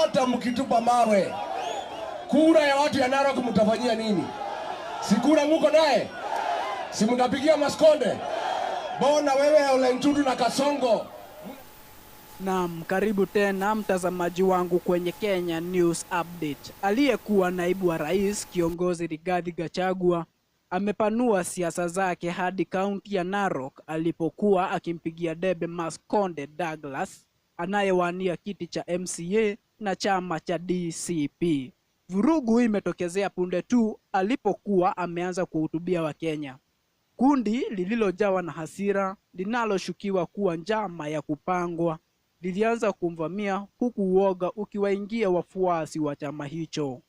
hata mkitupa mawe, kura ya watu ya Narok mtafanyia nini? Si kura muko naye? Si mtapigia Maskonde? Bona wewe Ole Ntutu na Kasongo. Naam, karibu tena mtazamaji wangu kwenye Kenya News Update. Aliyekuwa naibu wa rais kiongozi Rigathi Gachagua amepanua siasa zake hadi kaunti ya Narok alipokuwa akimpigia debe Maskonde Douglas anayewania kiti cha MCA na chama cha DCP. Vurugu imetokezea punde tu alipokuwa ameanza kuhutubia Wakenya. Kundi lililojawa na hasira linaloshukiwa kuwa njama ya kupangwa lilianza kumvamia, huku uoga ukiwaingia wafuasi wa chama hicho.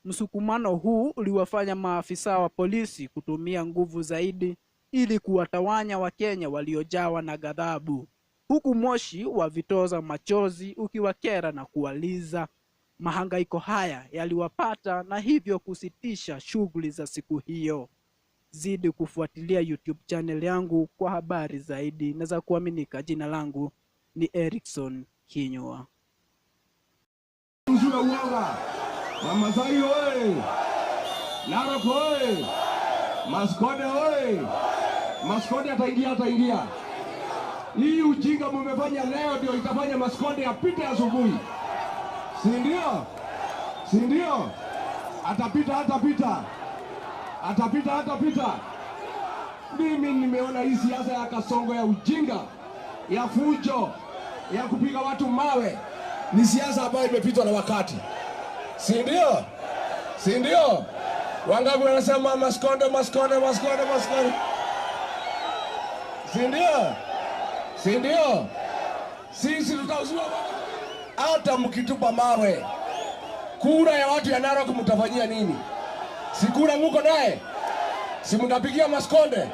Msukumano huu uliwafanya maafisa wa polisi kutumia nguvu zaidi ili kuwatawanya Wakenya waliojawa na ghadhabu, huku moshi wa vitoza machozi ukiwakera na kuwaliza. Mahangaiko haya yaliwapata na hivyo kusitisha shughuli za siku hiyo. Zidi kufuatilia YouTube channel yangu kwa habari zaidi na za kuaminika. Jina langu ni Erickson Kinyua. Masai oye! Narok oye! Maskonde oye! Maskonde ataingia. Hii ujinga mumefanya leo ndio itafanya Maskonde apite asubuhi. Si ndio? Atapita. Mimi nimeona hii siasa ya Kasongo ya ujinga, ya fujo, ya kupiga watu mawe ni siasa ambayo imepitwa na wakati. Si ndio? Wangapi wanasema Maskonde. Si ndio? Sisi tutauzua hata mkitupa mawe, kura ya watu ya Narok mtafanyia nini? Si kura muko naye? Si mtapigia Maskonde?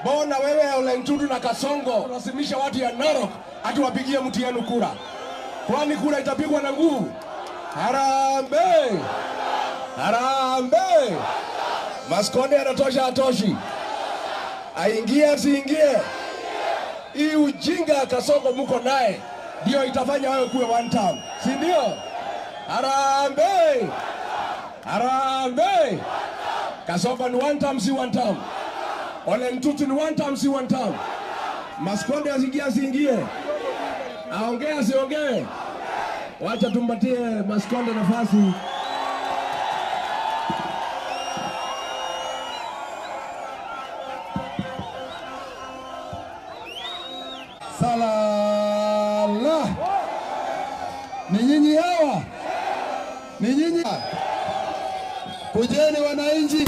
Bona wewe Ole Ntutu na Kasongo unasimisha watu ya Narok ati wapigie mtu yenu kura. Kwani kura itapigwa na nguvu? Harambe! Maskonde anatosha atoshi? Aingie asiingie? Hii ujinga Kasongo muko naye ndio itafanya wewe kuwe one term. Si ndio? Harambe! Kasongo ni one term, si one term. Ole Ntutu ni one term, si one term. Maskonde asiingie? Aongee asiongee? Wacha tumpatie Maskonde nafasi. Salala. Ni nyinyi hawa? Ni nyinyi? Kujeni wananchi.